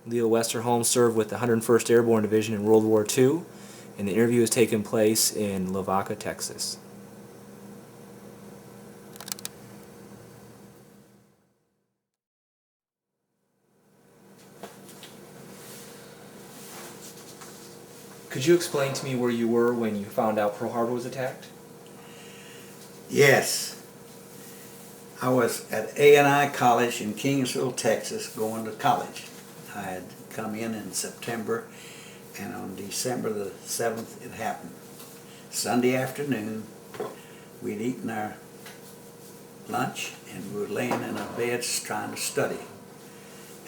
Leo Westerholm served with the 101st Airborne Division in World War II, and the interview has taken place in Lavaca, Texas. Could you explain to me where you were when you found out Pearl Harbor was attacked? Yes. I was at A&I College in Kingsville, Texas, going to college. I had come in September, and on December the 7th it happened. Sunday afternoon, we'd eaten our lunch, and we were laying in our beds trying to study.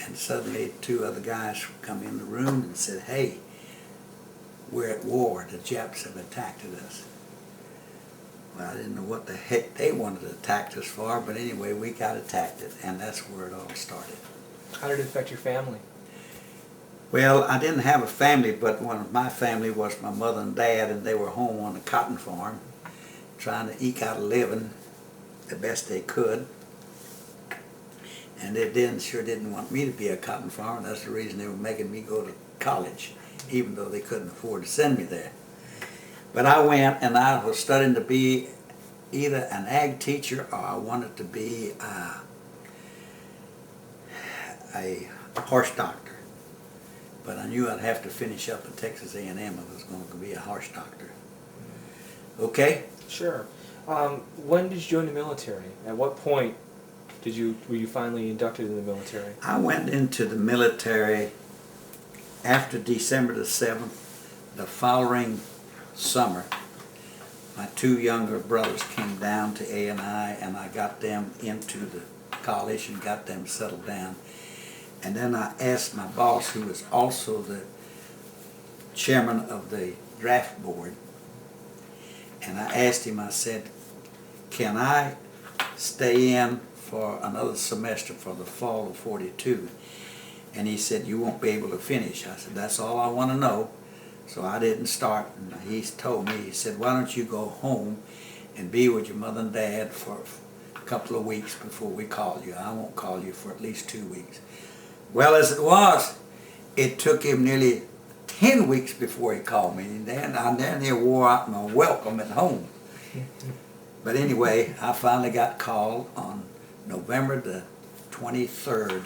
And suddenly 2 other guys come in the room and said, "Hey, we're at war. The Japs have attacked us." Well, I didn't know what the heck they wanted to attack us for, but anyway, we got attacked, and that's where it all started. How did it affect your family? Well, I didn't have a family, but one of my family was my mother and dad, and they were home on a cotton farm trying to eke out a living the best they could. And they sure didn't want me to be a cotton farmer. That's the reason they were making me go to college, even though they couldn't afford to send me there. But I went, and I was studying to be either an ag teacher or I wanted to be a horse doctor. But I knew I'd have to finish up at Texas A&M if I was going to be a horse doctor. Okay? Sure. When did you join the military? At what point were you finally inducted in the military? I went into the military after December the 7th, the following summer. My 2 younger brothers came down to A&I, and I got them into the college and got them settled down. And then I asked my boss, who was also the chairman of the draft board, and I asked him, I said, "Can I stay in for another semester for the fall of '42? And he said, "You won't be able to finish." I said, "That's all I want to know." So I didn't start, and he told me, he said, "Why don't you go home and be with your mother and dad for a couple of weeks before we call you. I won't call you for at least 2 weeks." Well, as it was, it took him nearly 10 weeks before he called me, and then he wore out my welcome at home. But anyway, I finally got called on November the 23rd,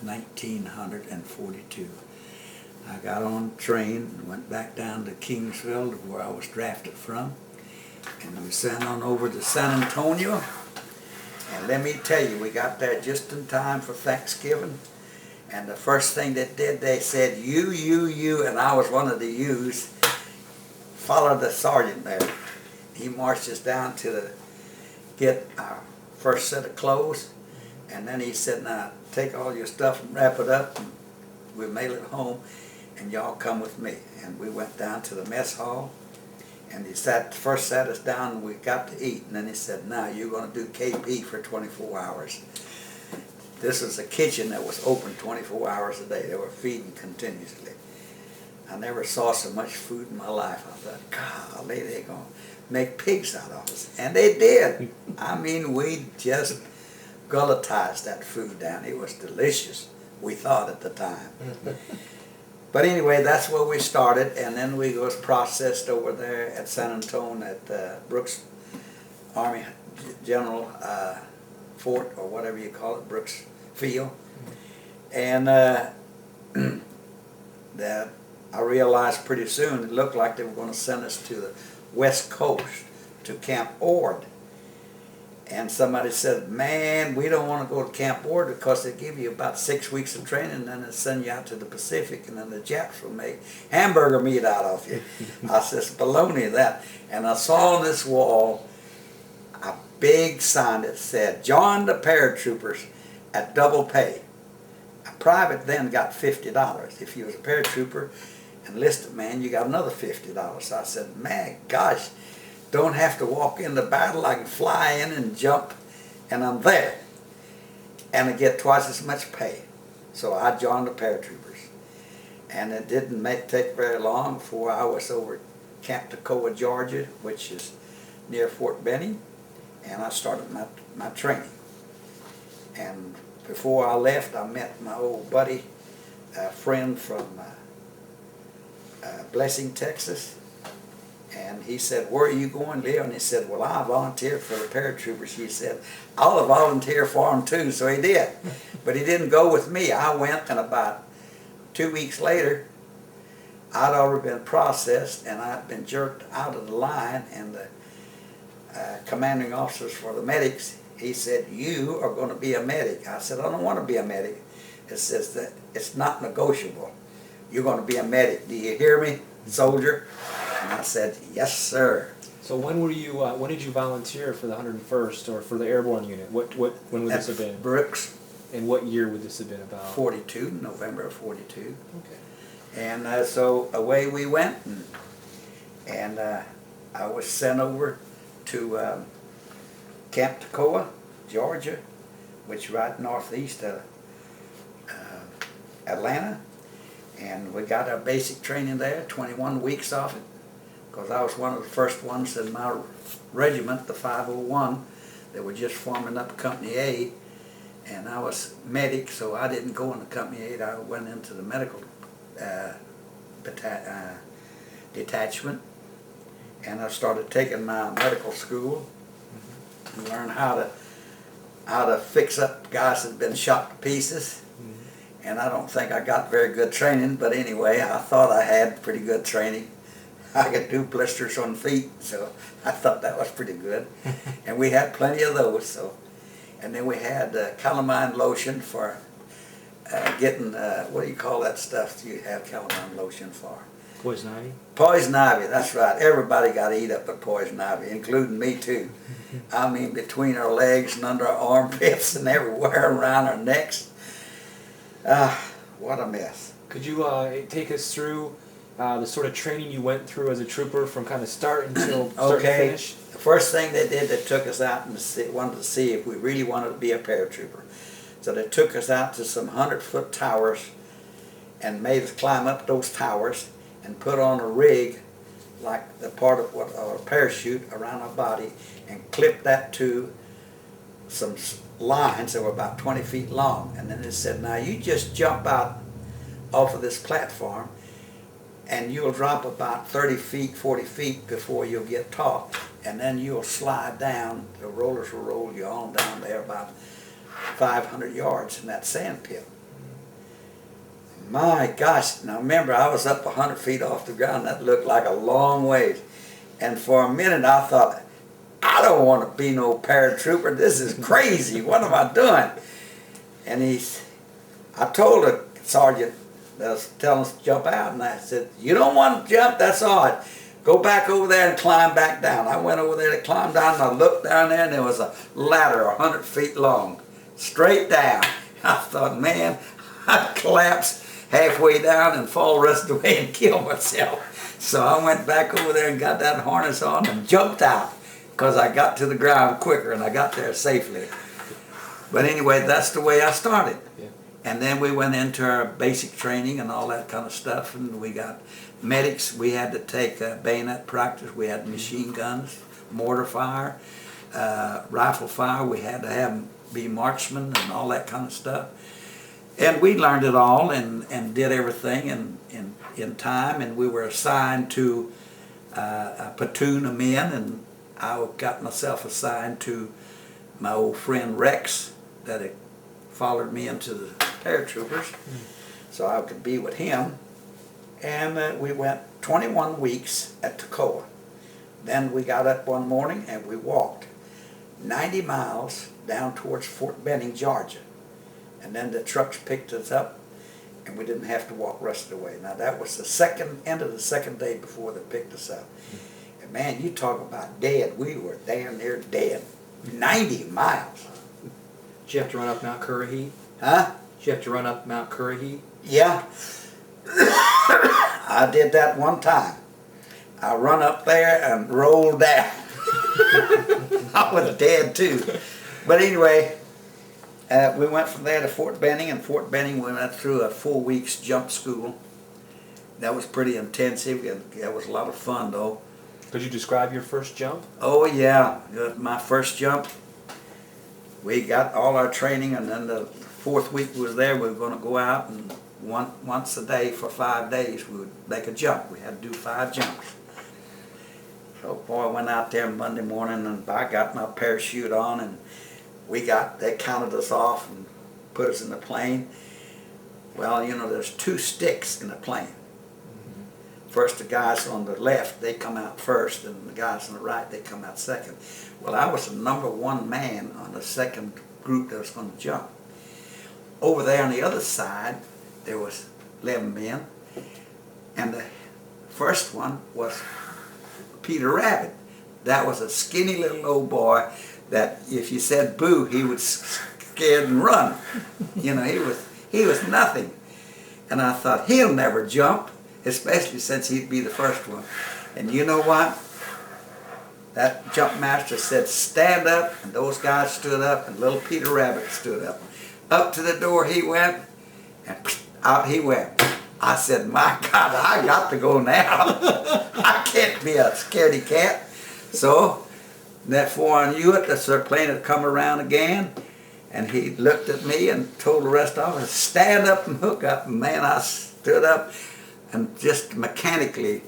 1942. I got on a train and went back down to Kingsville, where I was drafted from, and we sent on over to San Antonio. And let me tell you, we got there just in time for Thanksgiving, and the first thing they did, they said, you, and I was one of the U's, followed the sergeant there. He marched us down to get our first set of clothes, and then he said, "Now take all your stuff and wrap it up, and we'll mail it home, and y'all come with me." And we went down to the mess hall, and he first sat us down, and we got to eat, and then he said, "Now you're going to do KP for 24 hours. This was a kitchen that was open 24 hours a day. They were feeding continuously. I never saw so much food in my life. I thought, golly, they're going to make pigs out of us. And they did. I mean, we just gulletized that food down. It was delicious, we thought at the time. But anyway, that's where we started, and then we was processed over there at San Antonio at Brooks Army General Fort, or whatever you call it, Brooks Field. And that I realized pretty soon it looked like they were going to send us to the West Coast, to Camp Ord. And somebody said, "Man, we don't want to go to Camp Ord because they give you about 6 weeks of training, and then they send you out to the Pacific, and then the Japs will make hamburger meat out of you." I says, "Baloney that." And I saw on this wall a big sign that said, "Join the paratroopers at double pay." A private then got $50. If you was a paratrooper, enlisted man, you got another $50. So I said, "Man, gosh, don't have to walk into battle. I can fly in and jump, and I'm there. And I get twice as much pay." So I joined the paratroopers. And it didn't take very long before I was over Camp Toccoa, Georgia, which is near Fort Benning, and I started my training. And before I left, I met my old buddy, a friend from Blessing, Texas, and he said, "Where are you going, Leo?" And he said, "Well, I volunteered for the paratroopers." He said, "I'll volunteer for them too." So he did, but he didn't go with me. I went, and about 2 weeks later, I'd already been processed, and I'd been jerked out of the line, and the commanding officers for the medics, he said, "You are going to be a medic." I said, "I don't want to be a medic." It says that it's not negotiable. You're going to be a medic. Do you hear me, soldier? And I said, "Yes, sir." So when were you? When did you volunteer for the 101st or for the Airborne unit? When would this have been? Brooks. And what year would this have been about? 42, November of 42. Okay. And so away we went, and I was sent over to Camp Toccoa, Georgia, which is right northeast of Atlanta. And we got our basic training there, 21 weeks of it, because I was one of the first ones in my regiment, the 501, that were just forming up Company A, and I was medic, so I didn't go into Company A. I went into the medical detachment, and I started taking my medical school and learned how to fix up guys that had been shot to pieces. And I don't think I got very good training, but anyway, I thought I had pretty good training. I could do blisters on feet, so I thought that was pretty good. And we had plenty of those. So, and then we had calamine lotion for getting, what do you call that stuff you have calamine lotion for? Poison ivy? Poison ivy, that's right. Everybody got to eat up with poison ivy, including me too. I mean, between our legs and under our armpits and everywhere around our necks. What a mess. Could you take us through the sort of training you went through as a trooper from kind of start until start to finish? The first thing they did, they took us out and wanted to see if we really wanted to be a paratrooper. So they took us out to some 100-foot towers and made us climb up those towers and put on a rig, like the part of what a parachute around our body, and clip that to some lines that were about 20 feet long. And then they said, "Now you just jump out off of this platform and you'll drop about 30 feet, 40 feet before you'll get taut, and then you'll slide down, the rollers will roll you on down there about 500 yards in that sand pit." My gosh, now remember, I was up 100 feet off the ground. That looked like a long ways. And for a minute I thought, I don't want to be no paratrooper. This is crazy. What am I doing? And I told the sergeant that was telling us to jump out, and I said, "You don't want to jump? That's all right. Go back over there and climb back down." I went over there to climb down, and I looked down there, and there was a ladder 100 feet long, straight down. I thought, man, I'd collapse halfway down and fall the rest of the way and kill myself. So I went back over there and got that harness on and jumped out, because I got to the ground quicker and I got there safely. But anyway, that's the way I started. Yeah. And then we went into our basic training and all that kind of stuff, and we got medics. We had to take bayonet practice. We had machine guns, mortar fire, rifle fire. We had to be marksmen and all that kind of stuff. And we learned it all and did everything in time, and we were assigned to a platoon of men, and I got myself assigned to my old friend Rex that had followed me into the paratroopers, so I could be with him. And we went 21 weeks at Toccoa. Then we got up one morning and we walked 90 miles down towards Fort Benning, Georgia. And then the trucks picked us up, and we didn't have to walk the rest of the way. Now that was the end of the second day before they picked us up. And man, you talk about dead. We were damn near dead. 90 miles. Did you have to run up Mount Currahee? Huh? Did you have to run up Mount Currahee? Yeah. I did that one time. I run up there and rolled down. I was dead too. But anyway, we went from there to Fort Benning, and Fort Benning we went through a 4 weeks jump school. That was pretty intensive. That was a lot of fun though. Could you describe your first jump? Oh yeah, my first jump, we got all our training, and then the 4th week we was there, we were going to go out and once a day for 5 days. We would make a jump. We had to do 5 jumps. So boy, I went out there Monday morning and I got my parachute on, and they counted us off and put us in the plane. Well, you know, there's 2 sticks in the plane. First, the guys on the left, they come out first, and the guys on the right, they come out second. Well, I was the number 1 man on the second group that was going to jump. Over there on the other side, there was 11 men, and the first one was Peter Rabbit. That was a skinny little old boy that if you said boo, he would scared and run. You know, he was nothing. And I thought, he'll never jump, especially since he'd be the first one. And you know what? That jump master said, stand up, and those guys stood up, and little Peter Rabbit stood up. Up to the door he went, and out he went. I said, my God, I got to go now. I can't be a scaredy cat. So, before I knew it, the plane had come around again, and he looked at me and told the rest of us, stand up and hook up. And man, I stood up and just mechanically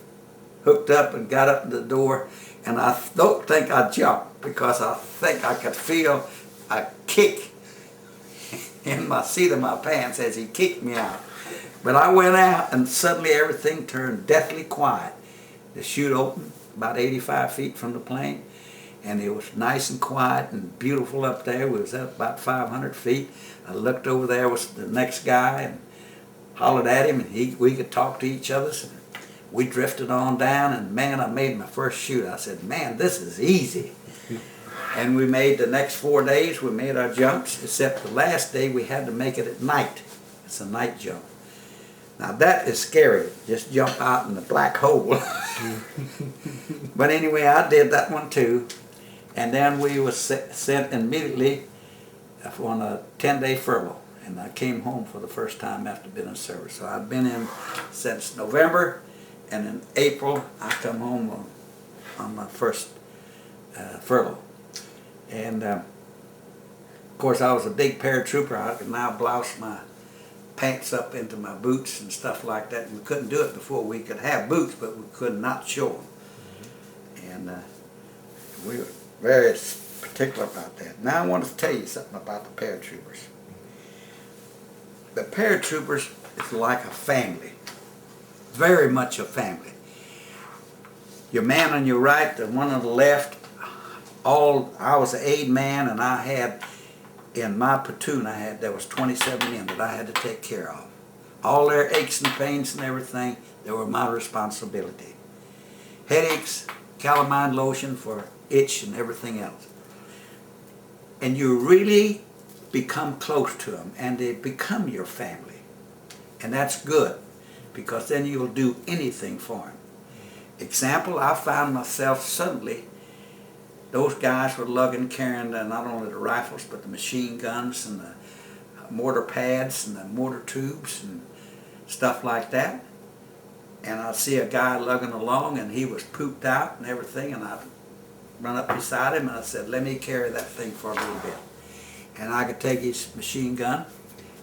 hooked up and got up to the door. And I don't think I jumped, because I think I could feel a kick in my seat of my pants as he kicked me out. But I went out, and suddenly everything turned deathly quiet. The chute opened about 85 feet from the plane, and it was nice and quiet and beautiful up there. We was up about 500 feet. I looked over there, was the next guy, and hollered at him, and we could talk to each other. So we drifted on down, and man, I made my first chute. I said, man, this is easy. And we made the next 4 days, we made our jumps, except the last day we had to make it at night. It's a night jump. Now that is scary, just jump out in the black hole. But anyway, I did that one too. And then we was sent immediately on a 10-day furlough. And I came home for the first time after being in service. So I've been in since November, and in April I come home on my first furlough. And of course I was a big paratrooper. I could now blouse my pants up into my boots and stuff like that. We couldn't do it before. We could have boots, but we could not show them. And we were very particular about that. Now I want to tell you something about the paratroopers. The paratroopers is like a family, very much a family. Your man on your right, the one on the left, I was an aide man, and I had, in my platoon, there was 27 men that I had to take care of. All their aches and pains and everything, they were my responsibility. Headaches, calamine lotion for itch and everything else. And you really become close to them, and they become your family. And that's good, because then you'll do anything for them. Example, I found myself suddenly, those guys were lugging, carrying not only the rifles, but the machine guns and the mortar pads and the mortar tubes and stuff like that. And I'd see a guy lugging along, and he was pooped out and everything, and I'd run up beside him and I said, let me carry that thing for a little bit. And I could take his machine gun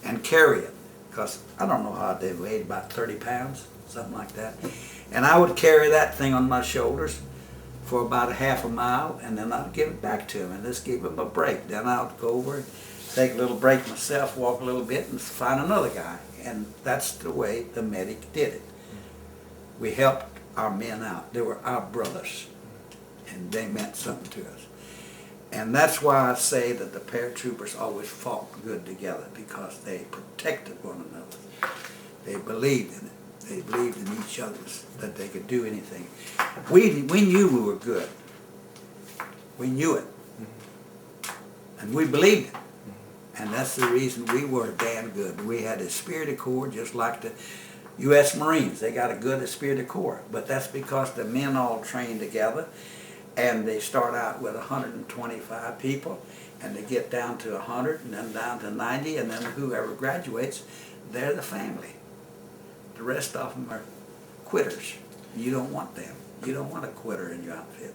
and carry it, because I don't know how they weighed, about 30 pounds, something like that. And I would carry that thing on my shoulders for about a half a mile, and then I'd give it back to him and just give him a break. Then I'd go over and take a little break myself, walk a little bit, and find another guy. And that's the way the medic did it. We helped our men out. They were our brothers, and they meant something to us. And that's why I say that the paratroopers always fought good together, because they protected one another. They believed in it. They believed in each other, that they could do anything. We knew we were good. We knew it. And we believed it. And that's the reason we were damn good. We had a esprit de corps, just like the U.S. Marines. They got a good esprit de corps. But that's because the men all trained together, and they start out with 125 people, and they get down to 100, and then down to 90, and then whoever graduates, they're the family. The rest of them are quitters. You don't want them. You don't want a quitter in your outfit.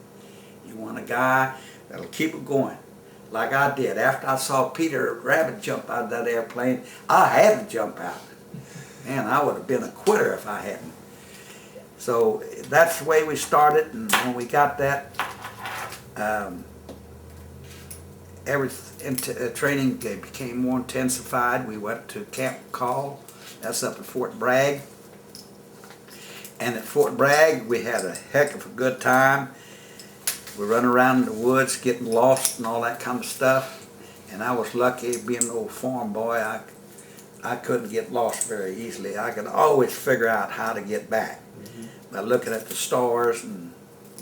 You want a guy that'll keep it going, like I did. After I saw Peter Rabbit jump out of that airplane, I had to jump out. Man, I would have been a quitter if I hadn't. So that's the way we started, and when we got that, training became more intensified. We went to Camp Mackall, that's up at Fort Bragg. And at Fort Bragg, we had a heck of a good time. We run around in the woods, getting lost and all that kind of stuff. And I was lucky, being an old farm boy, I couldn't get lost very easily. I could always figure out how to get back by looking at the stars and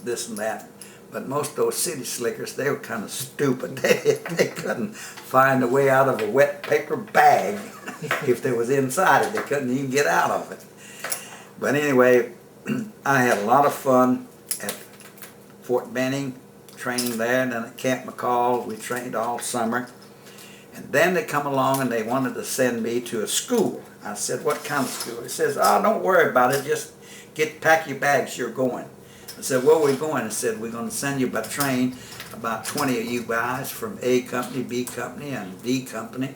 this and that. But most of those city slickers, they were kind of stupid. They couldn't find a way out of a wet paper bag if they was inside it. They couldn't even get out of it. But anyway, I had a lot of fun at Fort Benning, training there, and then at Camp Mackall, we trained all summer. And then they come along and they wanted to send me to a school. I said, what kind of school? He says, oh, don't worry about it, just pack your bags, you're going. I said, where are we going? He said, we're going to send you by train, about 20 of you guys from A Company, B Company, and D Company.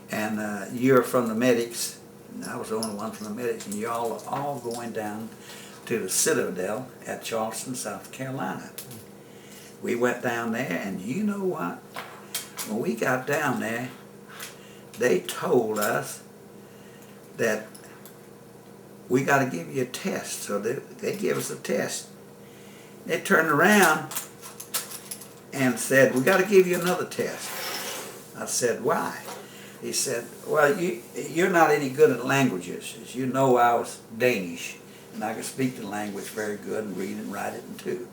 And you're from the medics. And I was the only one from the medics. And you all are all going down to the Citadel at Charleston, South Carolina. We went down there, and you know what? When we got down there, they told us that we got to give you a test. So they gave us a test. They turned around and said, we got to give you another test. I said, why? He said, well, you're not any good at languages. As you know, I was Danish, and I could speak the language very good and read and write it too.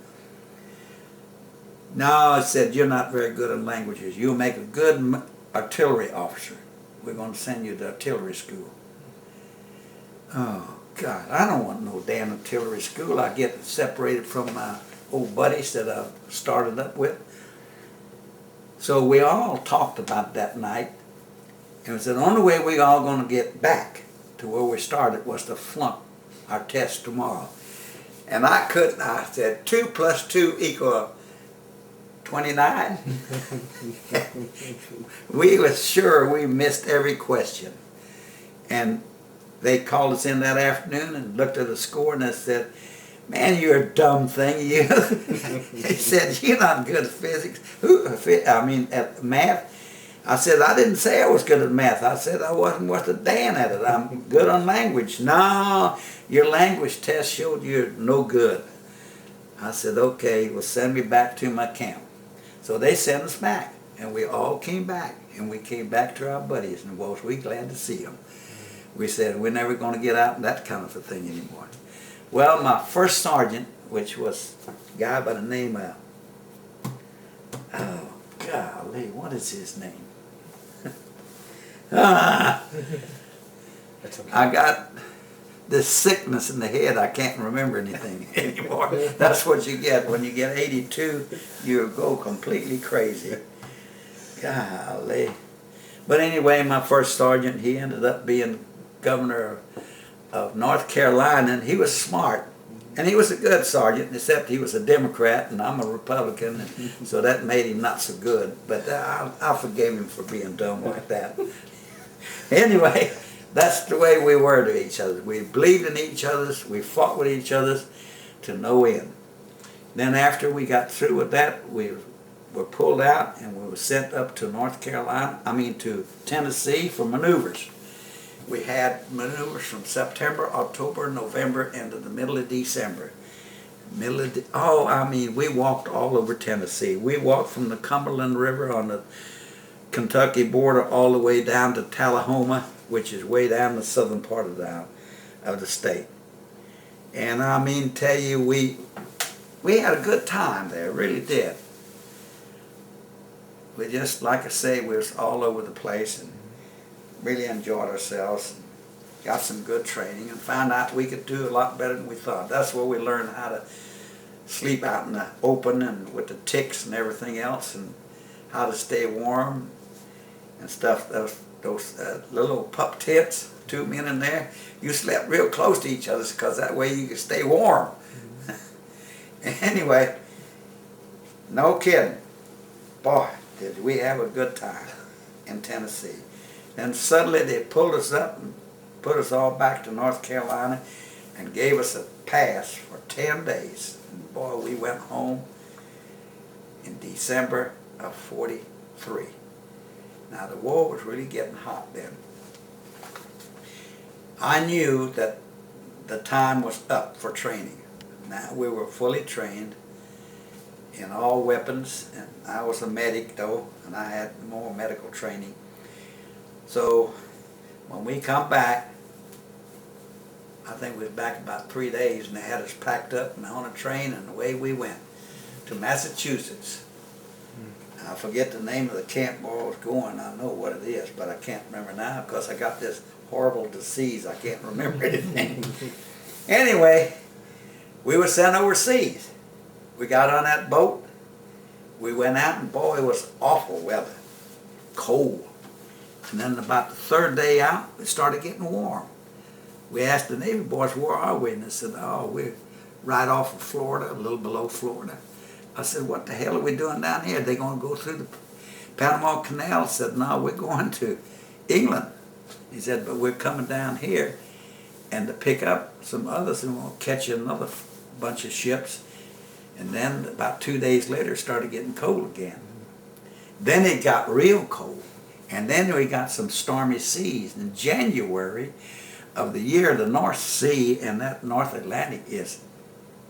No, I said, you're not very good at languages. You'll make a good artillery officer. We're going to send you to artillery school. Oh, God, I don't want no damn artillery school. I get separated from my old buddies that I started up with. So we all talked about that night, and we said the only way we all going to get back to where we started was to flunk our test tomorrow. And I couldn't. I said 2 + 2 = 29. We were sure we missed every question. And they called us in that afternoon and looked at the score, and they said, man, you're a dumb thing, you. He said, you're not good at physics. At math. I said, I didn't say I was good at math. I said I wasn't worth a damn at it. I'm good on language. No, your language test showed you're no good. I said, okay, well, send me back to my camp. So they sent us back, and we all came back, and we came back to our buddies, and was we glad to see them. We said, we're never going to get out in that kind of a thing anymore. Well, my first sergeant, which was a guy by the name of, oh, golly, what is his name? I got this sickness in the head, I can't remember anything anymore. That's what you get. When you get 82, you go completely crazy. Golly. But anyway, my first sergeant, he ended up being governor of North Carolina, and he was smart. And he was a good sergeant, except he was a Democrat, and I'm a Republican, and so that made him not so good. But I forgave him for being dumb like that. Anyway, that's the way we were to each other. We believed in each other, we fought with each other to no end. Then after we got through with that, we were pulled out and we were sent up to to Tennessee for maneuvers. We had maneuvers from September, October, November, and to the middle of December. We walked all over Tennessee. We walked from the Cumberland River on the Kentucky border all the way down to Tullahoma, which is way down the southern part of the state. And tell you, we had a good time there, really did. We just, like I say, we was all over the place and really enjoyed ourselves. Got some good training and found out we could do a lot better than we thought. That's where we learned how to sleep out in the open and with the ticks and everything else, and how to stay warm and stuff. Those little pup tents, 2 men in there, you slept real close to each other because that way you could stay warm. Anyway, no kidding. Boy, did we have a good time in Tennessee. And suddenly they pulled us up and put us all back to North Carolina and gave us a pass for 10 days. And boy, we went home in December of 43. Now the war was really getting hot then. I knew that the time was up for training. Now we were fully trained in all weapons, and I was a medic though, and I had more medical training. So when we come back, I think we was back about 3 days, and they had us packed up and on a train, and away we went to Massachusetts. I forget the name of the camp where I was going. I know what it is, but I can't remember now because I got this horrible disease. I can't remember anything. Anyway, we were sent overseas. We got on that boat. We went out, and boy, it was awful weather, cold. And then about the third day out, it started getting warm. We asked the Navy boys, where are we? And they said, oh, we're right off of Florida, a little below Florida. I said, what the hell are we doing down here? Are they going to go through the Panama Canal? I said, no, we're going to England. He said, but we're coming down here and to pick up some others, and we'll catch another bunch of ships. And then about 2 days later, it started getting cold again. Then it got real cold. And then we got some stormy seas. In January of the year, the North Sea and that North Atlantic is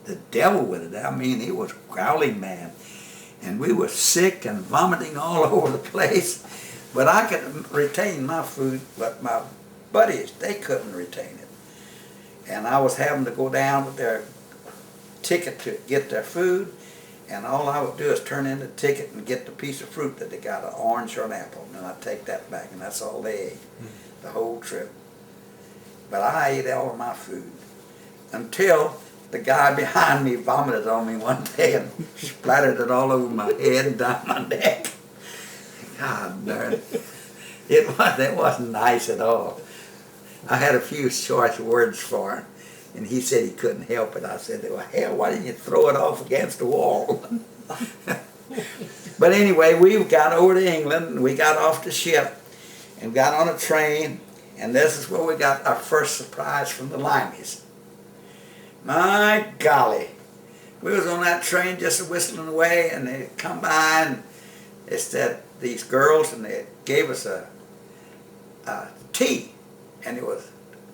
the devil with it. I mean, it was growling mad. And we were sick and vomiting all over the place. But I could retain my food, but my buddies, they couldn't retain it. And I was having to go down with their ticket to get their food, and all I would do is turn in the ticket and get the piece of fruit that they got, an orange or an apple, and I'd take that back, and that's all they ate, the whole trip. But I ate all of my food until the guy behind me vomited on me one day and splattered it all over my head and down my neck. God darn it. It wasn't nice at all. I had a few short words for him, and he said he couldn't help it. I said, well, hell, why didn't you throw it off against the wall? But anyway, we got over to England, and we got off the ship and got on a train, and this is where we got our first surprise from the Limeys. My golly, we was on that train just whistling away, and they come by, and they said, these girls, and they gave us a tea, and it was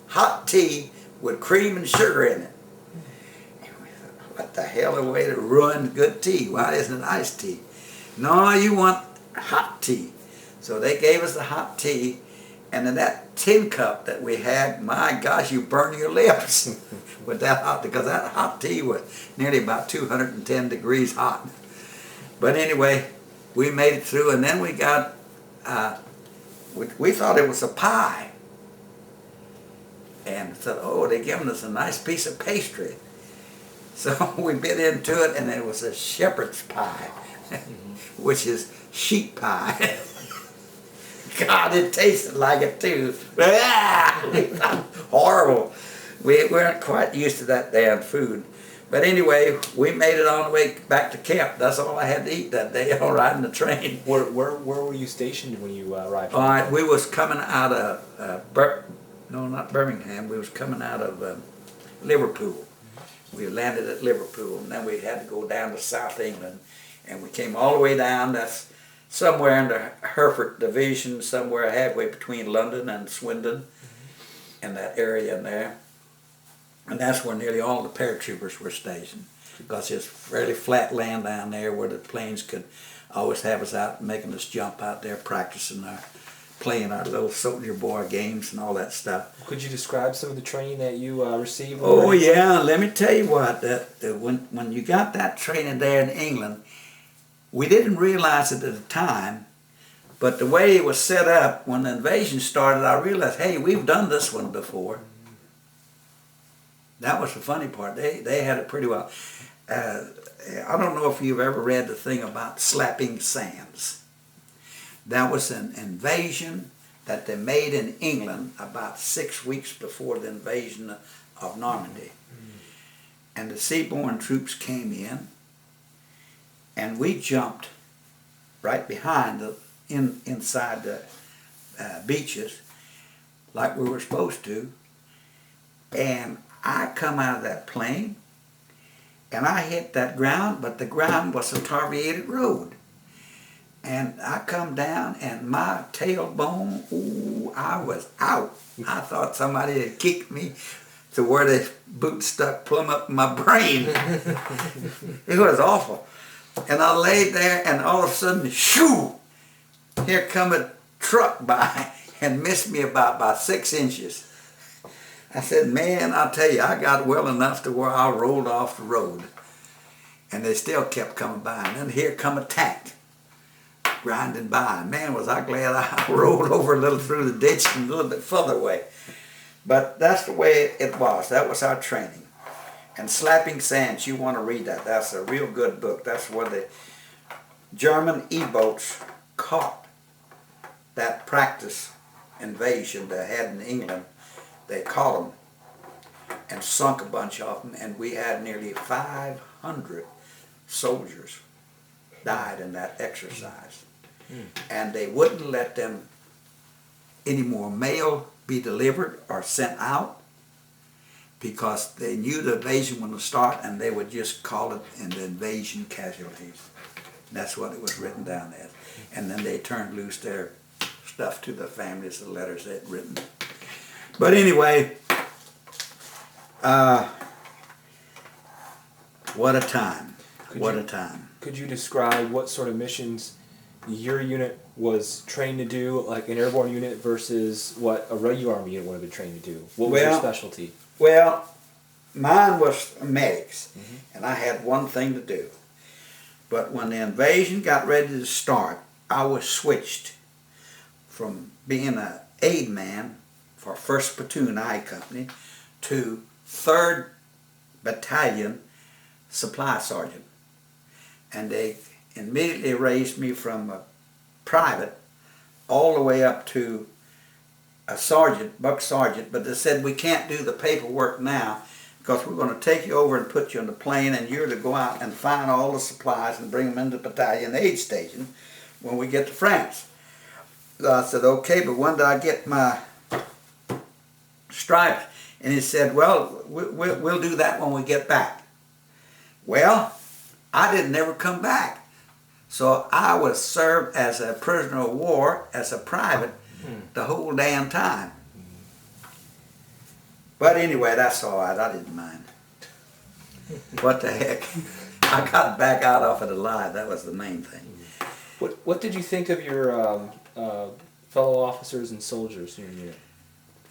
hot tea with cream and sugar in it. And we thought, what the hell, a way to ruin good tea? Why isn't it iced tea? No, you want hot tea. So they gave us the hot tea, and in that tin cup that we had, my gosh, you burn your lips with that hot, because that hot tea was nearly about 210 degrees hot. But anyway, we made it through, and then we got, we thought it was a pie. And said, oh, they're giving us a nice piece of pastry. So we bit into it, and it was a shepherd's pie, which is sheep pie. God, it tasted like it too. Horrible. We weren't quite used to that damn food. But anyway, we made it on the way back to camp. That's all I had to eat that day on riding the train. Where were you stationed when you arrived? All right, we was coming out of, no, not Birmingham. We was coming out of Liverpool. We landed at Liverpool, and then we had to go down to South England. And we came all the way down. That's somewhere in the Hereford Division, somewhere halfway between London and Swindon, and that area in there. And that's where nearly all the paratroopers were stationed, because it's fairly flat land down there where the planes could always have us out, making us jump out there, practicing playing our little soldier boy games and all that stuff. Could you describe some of the training that you received? Oh yeah, let me tell you what, when you got that training there in England, we didn't realize it at the time, but the way it was set up, when the invasion started, I realized, hey, we've done this one before. That was the funny part. They had it pretty well. I don't know if you've ever read the thing about slapping sands. That was an invasion that they made in England about 6 weeks before the invasion of Normandy. And the seaborne troops came in, and we jumped right behind inside the beaches. like we were supposed to, and I come out of that plane, and I hit that ground, but the ground was a tarviated road. And I come down, and my tailbone, ooh, I was out. I thought somebody had kicked me to where the boot stuck plumb up in my brain. It was awful. And I laid there, and all of a sudden, shoo, here come a truck by and missed me by 6 inches. I said, man, I'll tell you, I got well enough to where I rolled off the road. And they still kept coming by. And then here come a tank grinding by. And man, was I glad I rolled over a little through the ditch and a little bit further away. But that's the way it was. That was our training. And Slapping Sands, you want to read that. That's a real good book. That's where the German E-boats caught that practice invasion they had in England. They caught them and sunk a bunch of them, and we had nearly 500 soldiers died in that exercise. And they wouldn't let them any more mail be delivered or sent out because they knew the invasion would start, and they would just call it an invasion casualties. That's what it was written down as. And then they turned loose their stuff to the families, the letters they'd written. But anyway, what a time. What a time. Could you describe what sort of missions your unit was trained to do, like an airborne unit versus what a regular Army unit would have been trained to do? What was your specialty? Well, mine was medics, and I had one thing to do. But when the invasion got ready to start, I was switched from being an aid man for 1st Platoon I Company to 3rd Battalion Supply Sergeant. And they immediately raised me from a private all the way up to a sergeant, buck sergeant, but they said we can't do the paperwork now because we're going to take you over and put you on the plane, and you're to go out and find all the supplies and bring them into the battalion aid station when we get to France. So I said, okay, but when do I get my stripes? And he said, well, we'll do that when we get back. Well, I didn't ever come back. So I was served as a prisoner of war, as a private, the whole damn time. But anyway, that's all right. I didn't mind. What the heck? I got back out of it alive. That was the main thing. What did you think of your fellow officers and soldiers in your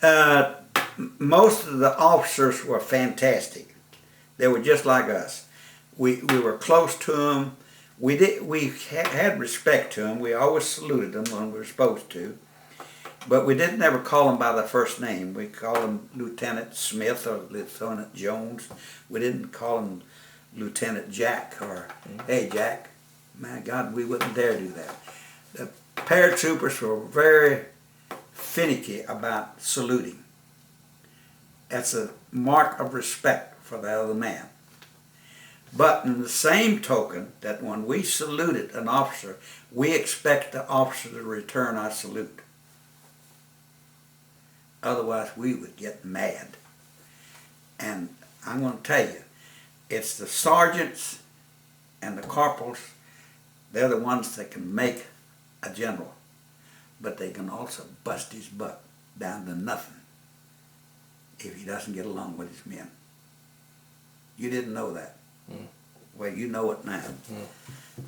unit? Most of the officers were fantastic. They were just like us. We were close to them. We had respect to them. We always saluted them when we were supposed to. But we didn't ever call them by their first name. We called them Lieutenant Smith or Lieutenant Jones. We didn't call them Lieutenant Jack or, hey Jack. My God, we wouldn't dare do that. The paratroopers were very finicky about saluting. That's a mark of respect for the other man. But in the same token, that when we saluted an officer, we expect the officer to return our salute. Otherwise, we would get mad. And I'm going to tell you, it's the sergeants and the corporals, they're the ones that can make a general. But they can also bust his butt down to nothing if he doesn't get along with his men. You didn't know that. Well, you know it now.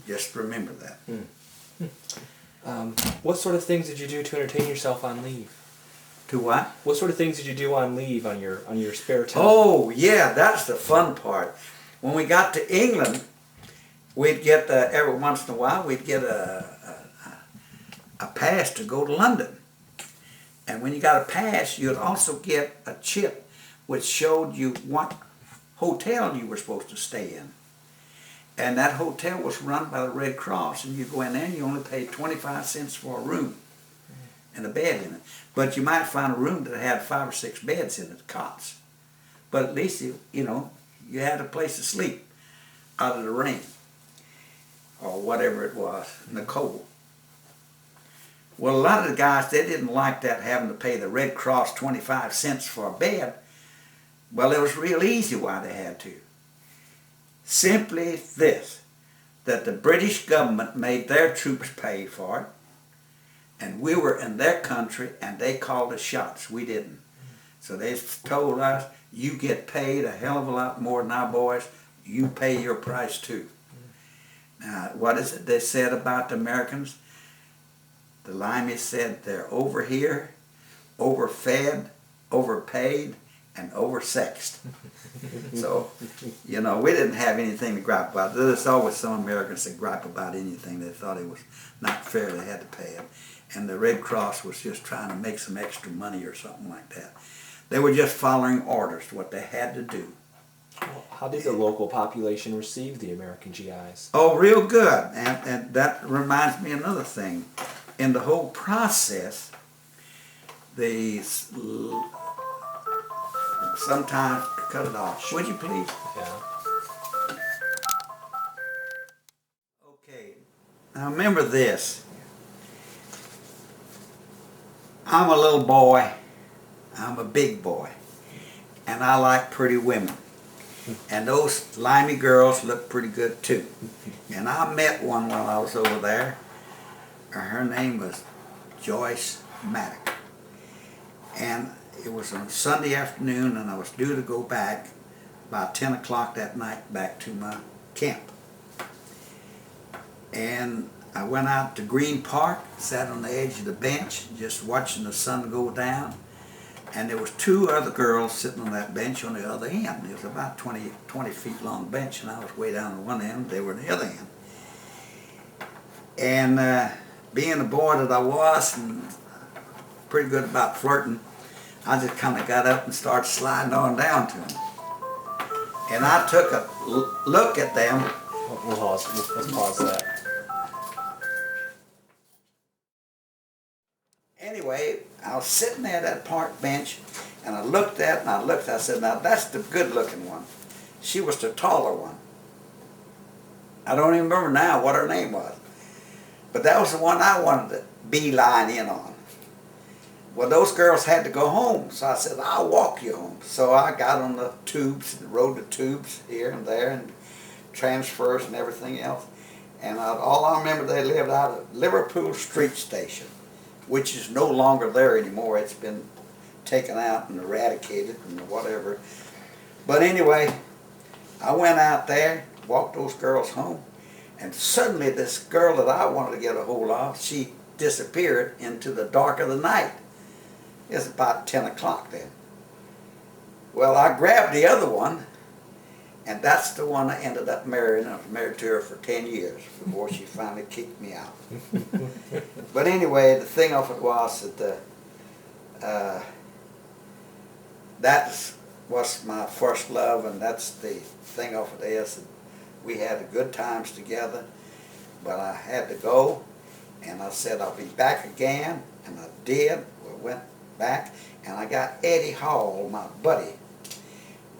Just remember that. What sort of things did you do to entertain yourself on leave? To what? What sort of things did you do on leave, on your spare time? Oh, yeah, that's the fun part. When we got to England, we'd get, every once in a while, we'd get a pass to go to London. And when you got a pass, you'd also get a chip which showed you what hotel you were supposed to stay in. And that hotel was run by the Red Cross, and you go in there and you only pay 25 cents for a room and a bed in it. But you might find a room that had 5 or 6 beds in it, cots. But at least, you know, you had a place to sleep out of the rain or whatever it was, in the cold. Well, a lot of the guys, they didn't like that, having to pay the Red Cross 25 cents for a bed. Well, it was real easy why they had to. Simply this, that the British government made their troops pay for it, and we were in their country and they called the shots. We didn't. So they told us, you get paid a hell of a lot more than our boys, you pay your price too. Now, what is it they said about the Americans? The Limeys said they're over here, overfed, overpaid, and oversexed. So, you know, we didn't have anything to gripe about. There's always some Americans that gripe about anything. They thought it was not fair they had to pay them. And the Red Cross was just trying to make some extra money or something like that. They were just following orders, what they had to do. Well, how did the local population receive the American GIs? Oh, real good. And that reminds me of another thing. In the whole process, sometimes cut it off. Would you please? Yeah. Okay. Now remember this. I'm a little boy. I'm a big boy. And I like pretty women. And those limey girls look pretty good too. And I met one while I was over there. Her name was Joyce Mackall. And it was on Sunday afternoon, and I was due to go back about 10 o'clock that night back to my camp. And I went out to Green Park, sat on the edge of the bench, just watching the sun go down. And there was two other girls sitting on that bench on the other end. It was about 20 feet long bench, and I was way down on one end, they were on the other end. And being the boy that I was, and pretty good about flirting, I just kind of got up and started sliding on down to them. And I took a look at them. Let's pause that. Anyway, I was sitting there at that park bench, and I looked at it, and I said, now that's the good looking one. She was the taller one. I don't even remember now what her name was. But that was the one I wanted to beeline in on. Well, those girls had to go home, so I said, I'll walk you home. So I got on the tubes, rode the tubes here and there, and transfers and everything else. And all I remember, they lived out of Liverpool Street Station, which is no longer there anymore. It's been taken out and eradicated and whatever. But anyway, I went out there, walked those girls home, and suddenly this girl that I wanted to get a hold of, she disappeared into the dark of the night. It was about 10 o'clock then. Well, I grabbed the other one, and that's the one I ended up marrying. I was married to her for 10 years before she finally kicked me out. But anyway, the thing of it was that that was my first love, and that's the thing of it is that we had good times together, but I had to go, and I said I'll be back again, and I did. We went back, and I got Eddie Hall, my buddy.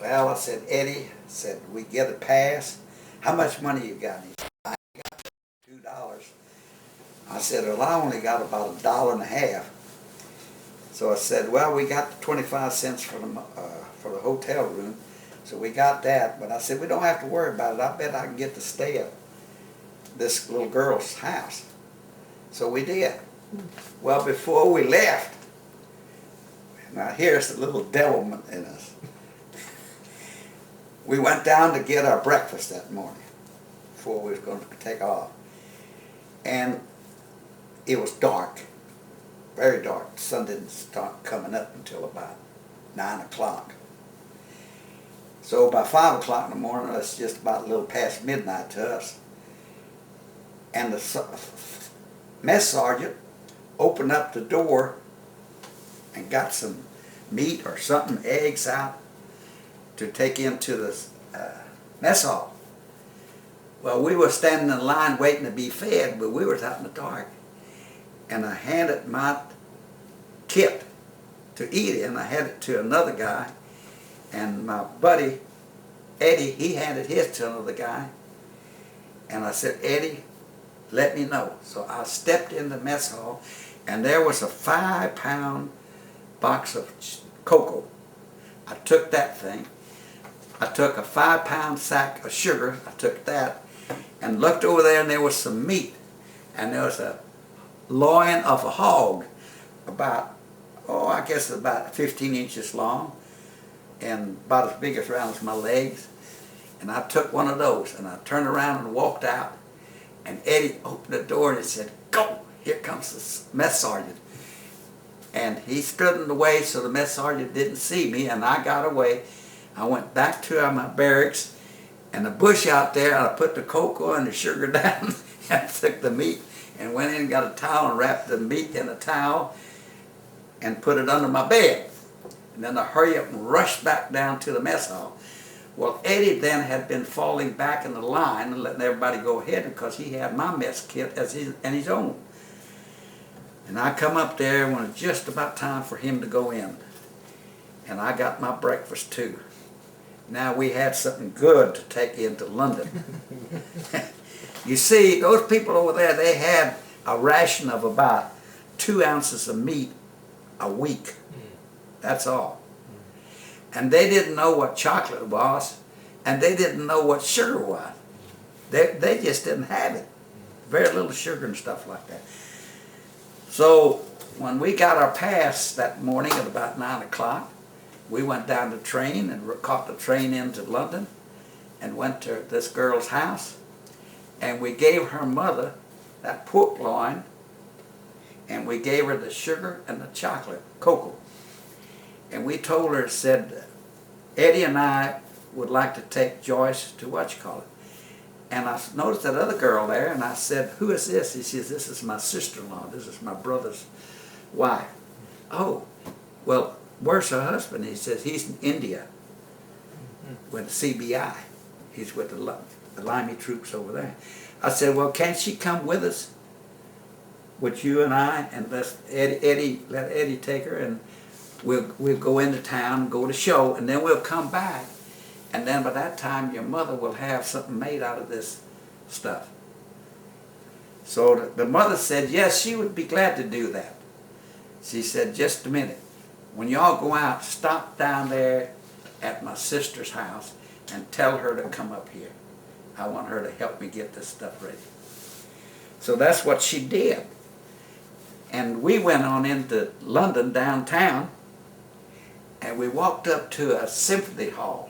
Well, I said, Eddie, said, we get a pass. How much money you got? He said, I got $2. I said, well, I only got about $1.50. So I said, well, we got the 25 cents for the hotel room. So we got that, but I said, we don't have to worry about it. I bet I can get to stay at this little girl's house. So we did. Well, before we left, now here's the little devilment in us. We went down to get our breakfast that morning before we was going to take off. And it was dark, very dark. The sun didn't start coming up until about 9 o'clock. So by 5 o'clock in the morning, it's just about a little past midnight to us. And the mess sergeant opened up the door and got some meat or something, eggs out to take into the mess hall. Well, we were standing in line waiting to be fed, but we were out in the dark. And I handed my kit to eat it, and I handed it to another guy. And my buddy, Eddie, he handed his to another guy. And I said, Eddie, let me know. So I stepped in the mess hall, and there was a 5-pound box of cocoa. I took that thing. I took a 5-pound sack of sugar. I took that and looked over there, and there was some meat. And there was a loin of a hog, about, I guess about 15 inches long, and about as big as around as my legs. And I took one of those, and I turned around and walked out. And Eddie opened the door and he said, "Go! Here comes the mess sergeant." And he stood in the way so the mess sergeant didn't see me, and I got away. I went back to my barracks, and the bush out there, and I put the cocoa and the sugar down, and I took the meat and went in and got a towel and wrapped the meat in a towel and put it under my bed. And then I hurried up and rushed back down to the mess hall. Well, Eddie then had been falling back in the line and letting everybody go ahead because he had my mess kit as his own. And I come up there when it's just about time for him to go in. And I got my breakfast too. Now we had something good to take into London. You see, those people over there, they had a ration of about 2 ounces of meat a week. That's all. And they didn't know what chocolate was, and they didn't know what sugar was. They just didn't have it. Very little sugar and stuff like that. So when we got our pass that morning at about 9 o'clock, we went down the train and caught the train into London and went to this girl's house. And we gave her mother that pork loin, and we gave her the sugar and the chocolate, cocoa. And we told her, said, Eddie and I would like to take Joyce to what-you-call-it. And I noticed that other girl there, and I said, "Who is this?" He says, "This is my sister-in-law. This is my brother's wife." "Oh, well, where's her husband?" He says, "He's in India with the CBI. He's with the Limey troops over there." I said, "Well, can't she come with us? With you and I, and let Eddie take her, and we'll go into town, go to show, and then we'll come back. And then by that time, your mother will have something made out of this stuff." So the mother said, yes, she would be glad to do that. She said, "Just a minute. When y'all go out, stop down there at my sister's house and tell her to come up here. I want her to help me get this stuff ready." So that's what she did. And we went on into London downtown, and we walked up to a symphony hall.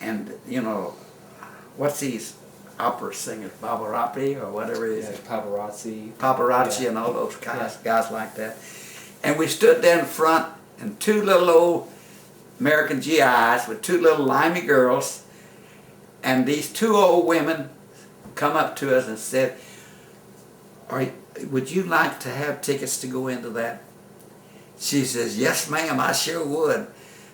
And, you know, what's these opera singers, Pavarotti or whatever it is? Yeah, paparazzi. Paparazzi, yeah. And all those guys like that. And we stood there in front, and 2 little old American GIs with 2 little limey girls, and these 2 old women come up to us and said, "Would you like to have tickets to go into that?" She says, "Yes, ma'am, I sure would."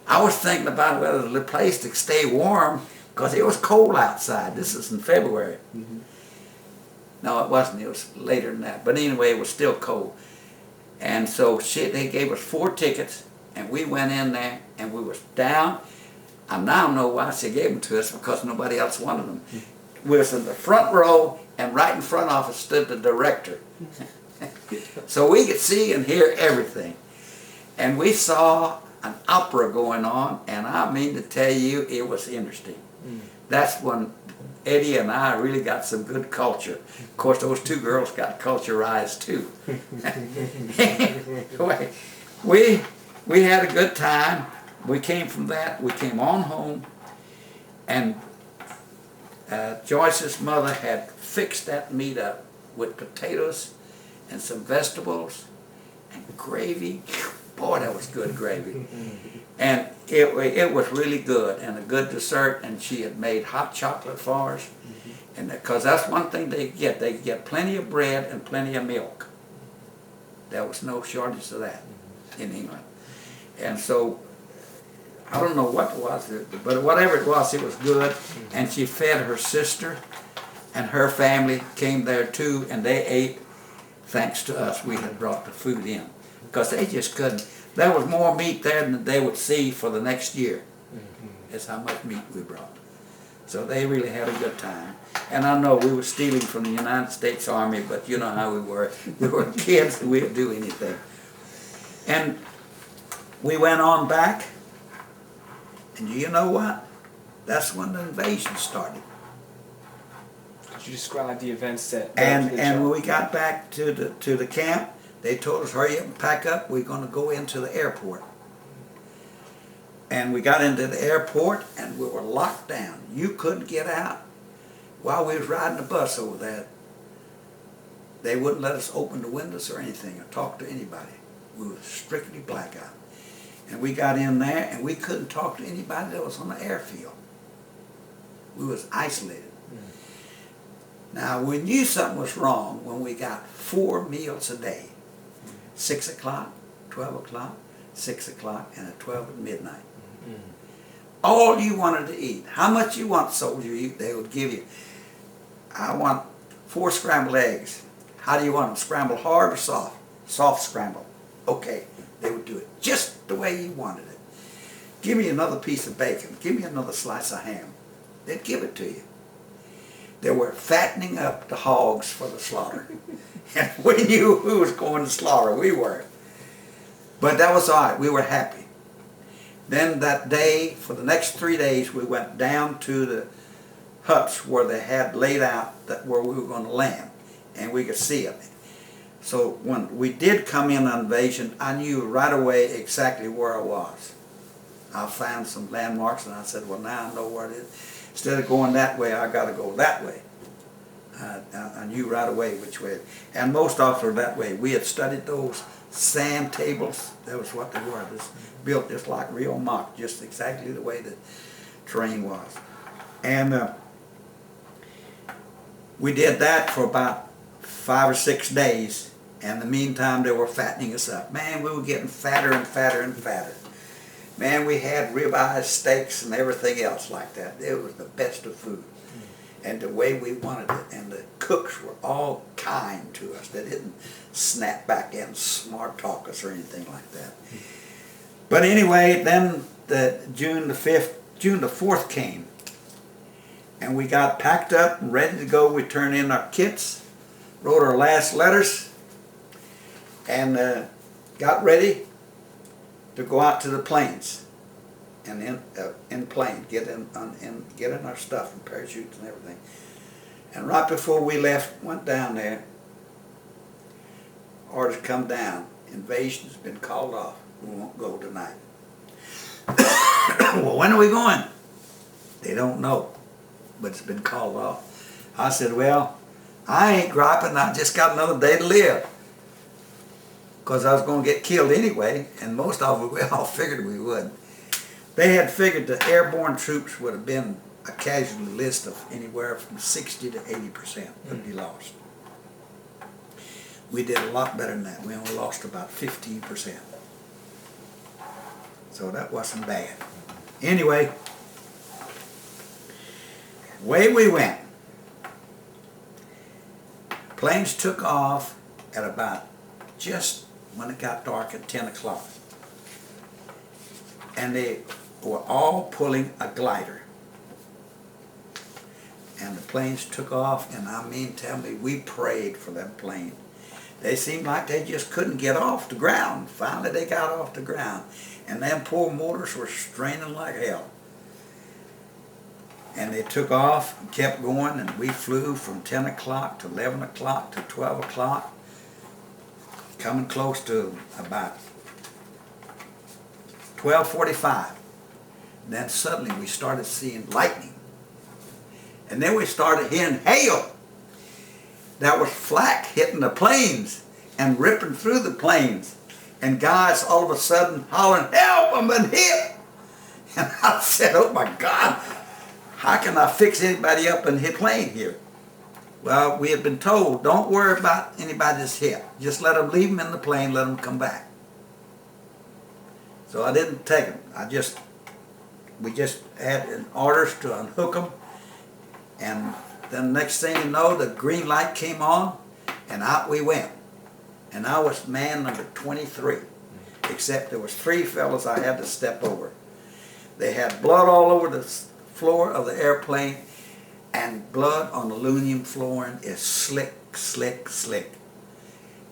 I was thinking about whether the place to stay warm, because it was cold outside. This is in February. Mm-hmm. No, it wasn't. It was later than that. But anyway, it was still cold. And so they gave us 4 tickets, and we went in there, and we was down. I now know why she gave them to us, because nobody else wanted them. Mm-hmm. We was in the front row, and right in front of us stood the director. So we could see and hear everything. And we saw an opera going on, and I mean to tell you, it was interesting. Mm. That's when Eddie and I really got some good culture. Of course, those 2 girls got culturized too. we had a good time. We came from that. We came on home, and Joyce's mother had fixed that meat up with potatoes and some vegetables and gravy. Boy, that was good gravy. And it was really good, and a good dessert, and she had made hot chocolate for us. And because that's one thing they get plenty of bread and plenty of milk. There was no shortage of that in England. And so, I don't know what it was, but whatever it was good. And she fed her sister, and her family came there too, and they ate thanks to us. We had brought the food in, because they just couldn't. There was more meat there than they would see for the next year. That's how much meat we brought. So they really had a good time. And I know we were stealing from the United States Army, but you know how we were. We were kids and we'd do anything. And we went on back, and you know what? That's when the invasion started. Could you describe the events that... And when we got back to the camp, they told us, hurry up and pack up, we're going to go into the airport. And we got into the airport, and we were locked down. You couldn't get out. While we was riding the bus over there, they wouldn't let us open the windows or anything or talk to anybody. We were strictly blackout. And we got in there, and we couldn't talk to anybody that was on the airfield. We was isolated. Now, we knew something was wrong when we got 4 meals a day. 6 o'clock, 12 o'clock, 6 o'clock, and at 12 at midnight. All you wanted to eat. How much you want, soldier, they would give you. I want 4 scrambled eggs. How do you want them? Scrambled hard or soft? Soft scrambled. Okay, they would do it just the way you wanted it. Give me another piece of bacon. Give me another slice of ham. They'd give it to you. They were fattening up the hogs for the slaughter. And we knew who was going to slaughter. We were. But that was all right. We were happy. Then that day, for the next 3 days, we went down to the huts where they had laid out where we were going to land. And we could see it. So when we did come in on invasion, I knew right away exactly where I was. I found some landmarks and I said, well, now I know where it is. Instead of going that way, I got to go that way. I knew right away which way. And most often were that way. We had studied those sand tables. That was what they were. Built just like real mock, just exactly the way the terrain was. And we did that for about 5 or 6 days. And in the meantime, they were fattening us up. Man, we were getting fatter and fatter and fatter. Man, we had ribeye steaks and everything else like that. It was the best of food. And the way we wanted it. And the cooks were all kind to us. They didn't snap back and smart talk us or anything like that. But anyway, then June the 4th came. And we got packed up and ready to go. We turned in our kits, wrote our last letters, and got ready to go out to the plains, and in plane, get in our stuff and parachutes and everything. And right before we went down there, orders come down. Invasion's been called off. We won't go tonight. Well, when are we going? They don't know, but it's been called off. I said, well, I ain't griping. I just got another day to live. Because I was going to get killed anyway, and most of it we all figured we would. They had figured the airborne troops would have been a casualty list of anywhere from 60 to 80% would be lost. We did a lot better than that. We only lost about 15%. So that wasn't bad. Anyway, away we went. Planes took off at about just when it got dark at 10 o'clock. And they were all pulling a glider. And the planes took off, and I mean, tell me, we prayed for that plane. They seemed like they just couldn't get off the ground. Finally they got off the ground. And them poor motors were straining like hell. And they took off and kept going, and we flew from 10 o'clock to 11 o'clock to 12 o'clock. Coming close to about 12:45. Then suddenly we started seeing lightning. And then we started hearing hail. That was flak hitting the planes and ripping through the planes. And guys all of a sudden hollering, help, I'm been hit. And I said, oh my God, how can I fix anybody up in his plane here? Well, we had been told, don't worry about anybody that's hit. Just let them leave them in the plane, let them come back. So I didn't take them. We just had orders to unhook them. And then the next thing you know, the green light came on, and out we went. And I was man number 23, except there was 3 fellas I had to step over. They had blood all over the floor of the airplane, and blood on aluminum flooring is slick, slick, slick.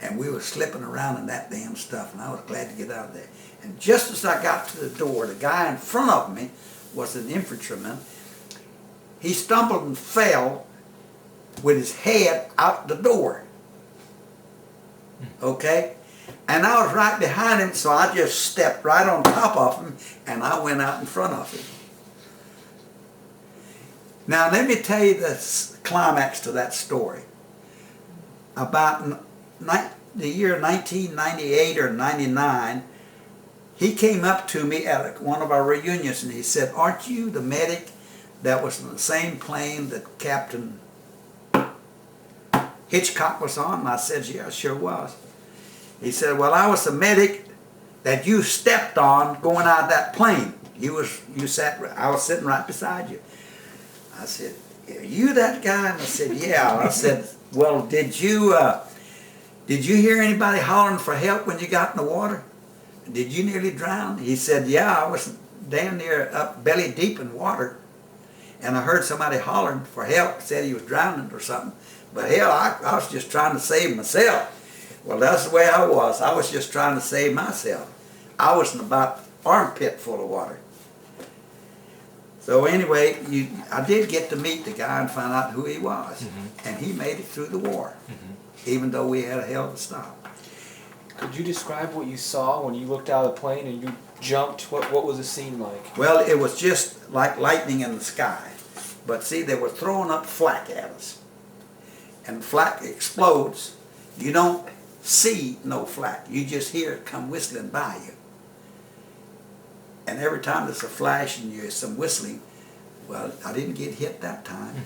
And we were slipping around in that damn stuff, and I was glad to get out of there. And just as I got to the door, the guy in front of me was an infantryman. He stumbled and fell with his head out the door. Okay? And I was right behind him, so I just stepped right on top of him, and I went out in front of him. Now, let me tell you the climax to that story. About the year 1998 or 99, he came up to me at one of our reunions, and he said, "Aren't you the medic that was in the same plane that Captain Hitchcock was on?" And I said, "Yeah, I sure was." He said, "Well, I was the medic that you stepped on going out of that plane. I was sitting right beside you." I said, "Are you that guy?" And I said, "Yeah." I said, "Well, did you hear anybody hollering for help when you got in the water? Did you nearly drown?" He said, "Yeah, I was damn near up belly deep in water, and I heard somebody hollering for help, said he was drowning or something. But hell, I was just trying to save myself." Well, that's the way I was. I was just trying to save myself. I was in about armpit full of water. So anyway, I did get to meet the guy and find out who he was. And he made it through the war, even though we had a hell of a stop. Could you describe what you saw when you looked out of the plane and you jumped? What was the scene like? Well, it was just like lightning in the sky. But see, they were throwing up flak at us. And flak explodes. You don't see no flak. You just hear it come whistling by you. And every time there's a flash and there's some whistling, well, I didn't get hit that time.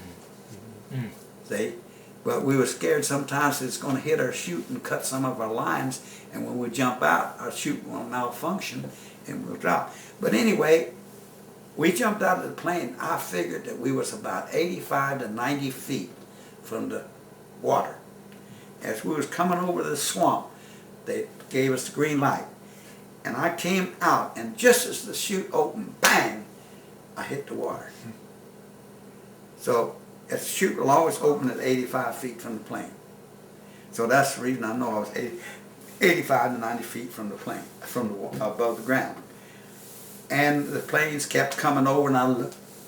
See? But we were scared sometimes it's going to hit our chute and cut some of our lines, and when we jump out, our chute will malfunction and we'll drop. But anyway, we jumped out of the plane. I figured that we was about 85 to 90 feet from the water. As we was coming over the swamp, they gave us the green light. And I came out, and just as the chute opened, bang, I hit the water. So the chute will always open at 85 feet from the plane. So that's the reason I know I was 85 to 90 feet from the plane, above the ground. And the planes kept coming over, and I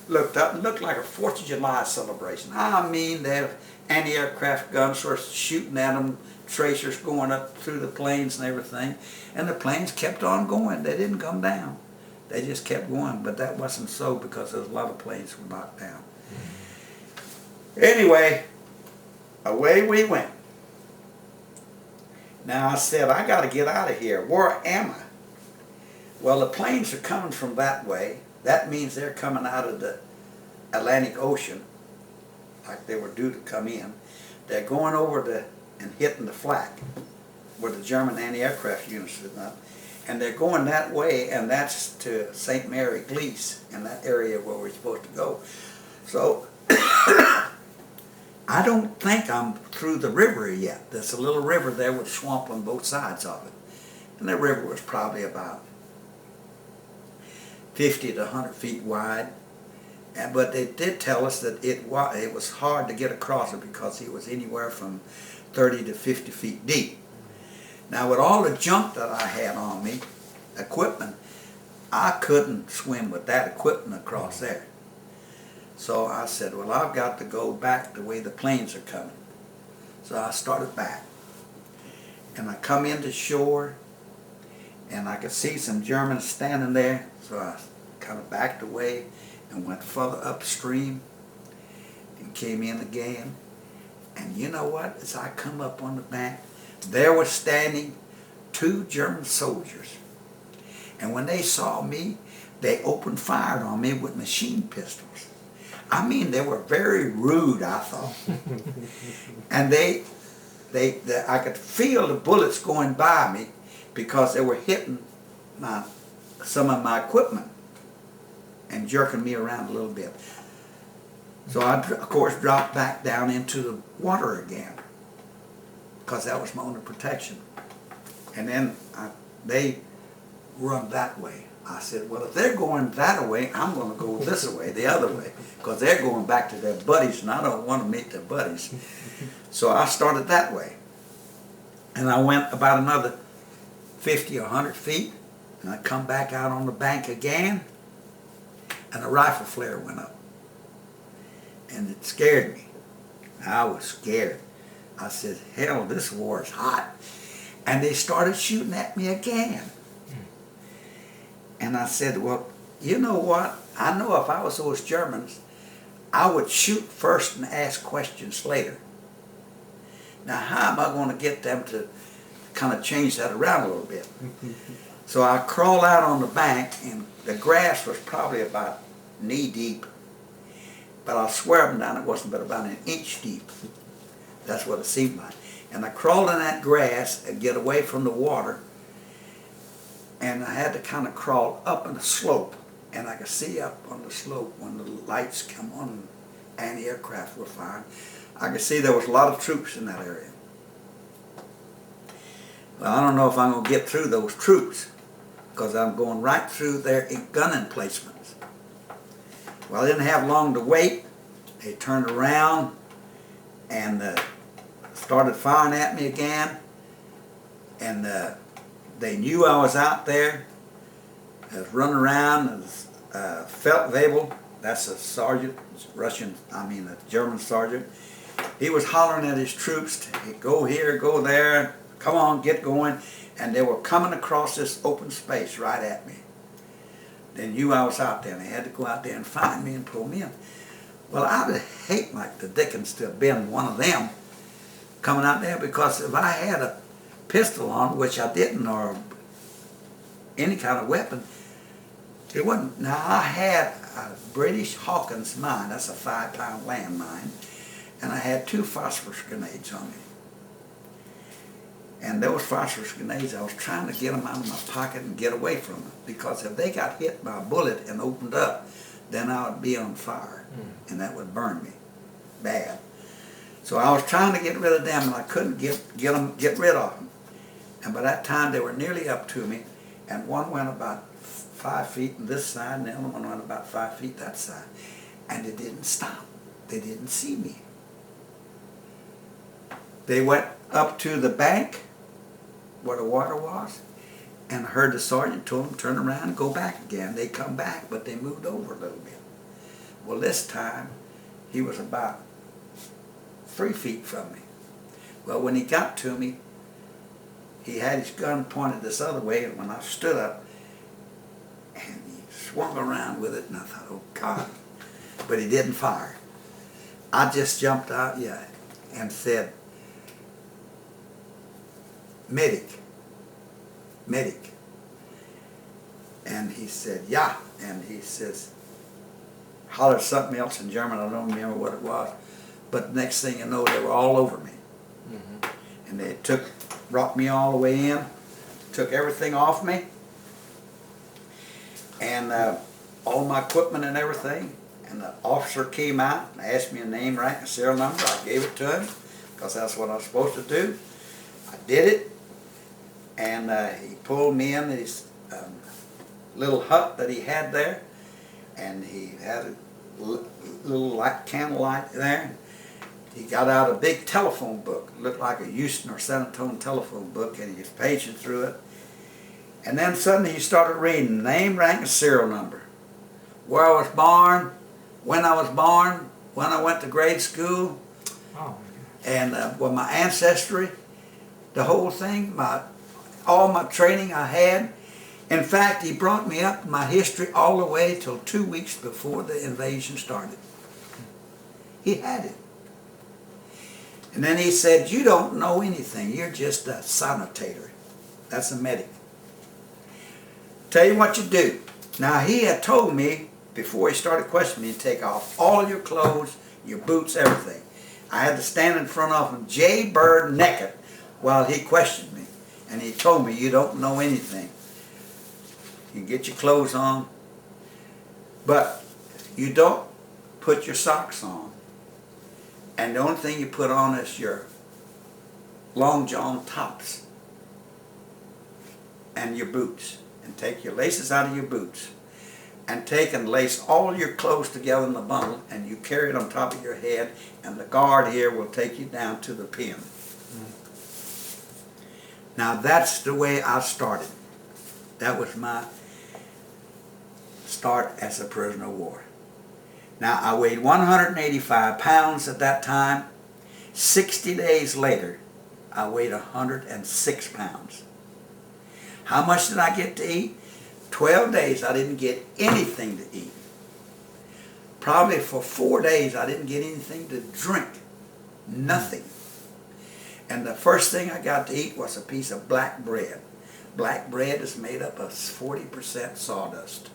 looked up, and it looked like a 4th of July celebration. I mean, they anti-aircraft guns were shooting at them, tracers going up through the planes and everything. And the planes kept on going. They didn't come down. They just kept going. But that wasn't so, because there was a lot of planes were knocked down. Anyway, away we went. Now I said, I got to get out of here. Where am I? Well, the planes are coming from that way. That means they're coming out of the Atlantic Ocean, like they were due to come in. They're going over and hitting the flak where the German anti-aircraft units are up. And they're going that way, and that's to St. Mary Glees, in that area where we're supposed to go. So I don't think I'm through the river yet. There's a little river there with swamp on both sides of it. And the river was probably about 50 to 100 feet wide. But they did tell us that it was hard to get across it because it was anywhere from 30 to 50 feet deep. Now, with all the junk that I had on me, equipment, I couldn't swim with that equipment across there. So I said, well, I've got to go back the way the planes are coming. So I started back. And I come into shore, and I could see some Germans standing there. So I kind of backed away and went further upstream and came in again. And you know what? As I come up on the bank, there were standing 2 German soldiers. And when they saw me, they opened fire on me with machine pistols. I mean, they were very rude, I thought. And I could feel the bullets going by me because they were hitting some of my equipment and jerking me around a little bit. So I, of course, dropped back down into the water again because that was my only protection. And then they run that way. I said, well, if they're going that way, I'm going to go this way, the other way, because they're going back to their buddies, and I don't want to meet their buddies. So I started that way. And I went about another 50 or 100 feet, and I come back out on the bank again, and a rifle flare went up. And it scared me. I was scared. I said, hell, this war is hot. And they started shooting at me again. And I said, well, you know what? I know if I was those Germans, I would shoot first and ask questions later. Now, how am I going to get them to kind of change that around a little bit? So I crawled out on the bank, and the grass was probably about knee deep. But I swear up and down it wasn't but about an inch deep. That's what it seemed like. And I crawled in that grass and get away from the water. And I had to kind of crawl up on the slope. And I could see up on the slope when the lights come on, anti-aircraft were firing. I could see there was a lot of troops in that area. Well, I don't know if I'm going to get through those troops, because I'm going right through their gun emplacements. Well, I didn't have long to wait. They turned around and started firing at me again. And they knew I was out there. I was running around, and Feldwebel, that's a sergeant, a German sergeant. He was hollering at his troops to go here, go there, come on, get going. And they were coming across this open space right at me. They knew I was out there, and they had to go out there and find me and pull me in. Well, I would hate like the dickens to have been one of them coming out there, because if I had a pistol on, which I didn't, or any kind of weapon, it wasn't. Now, I had a British Hawkins mine, that's a 5-pound landmine, and I had 2 phosphorus grenades on me. And those phosphorus grenades, I was trying to get them out of my pocket and get away from them, because if they got hit by a bullet and opened up, then I would be on fire, and that would burn me bad. So I was trying to get rid of them, and I couldn't get rid of them. And by that time, they were nearly up to me, and one went about 5 feet on this side, and the other one went about 5 feet that side. And they didn't stop. They didn't see me. They went up to the bank where the water was, and I heard the sergeant told them, turn around and go back again. They come back, but they moved over a little bit. Well, this time, he was about 3 feet from me. Well, when he got to me, he had his gun pointed this other way, and when I stood up, and he swung around with it, and I thought, oh God. But he didn't fire. I just jumped out, and said, medic. And he said, yeah. And he says, hollered something else in German, I don't remember what it was. But the next thing you know, they were all over me. And they brought me all the way in, took everything off me, and all my equipment and everything. And the officer came out and asked me a name, rank, and serial number. I gave it to him, because that's what I was supposed to do. I did it, and he pulled me in his little hut that he had there, and he had a little candlelight there. He got out a big telephone book, looked like a Houston or San Antonio telephone book, and he was paging through it. And then suddenly he started reading name, rank, and serial number, where I was born, when I was born, when I went to grade school, and my ancestry, the whole thing, all my training I had. In fact, he brought me up my history all the way till 2 weeks before the invasion started. He had it. And then he said, you don't know anything. You're just a sanitator. That's a medic. Tell you what you do. Now, he had told me, before he started questioning me, to take off all your clothes, your boots, everything. I had to stand in front of him, jaybird naked, while he questioned me. And he told me, you don't know anything. You get your clothes on, but you don't put your socks on. And the only thing you put on is your long john tops and your boots. and take your laces out of your boots and take and lace all your clothes together in the bundle, and you carry it on top of your head, and the guard here will take you down to the pen. Now that's the way I started. That was my start as a prisoner of war. Now I weighed 185 pounds at that time. 60 days later, I weighed 106 pounds. How much did I get to eat? 12 days I didn't get anything to eat. Probably for 4 days I didn't get anything to drink. Nothing. And the first thing I got to eat was a piece of black bread. Black bread is made up of 40% sawdust.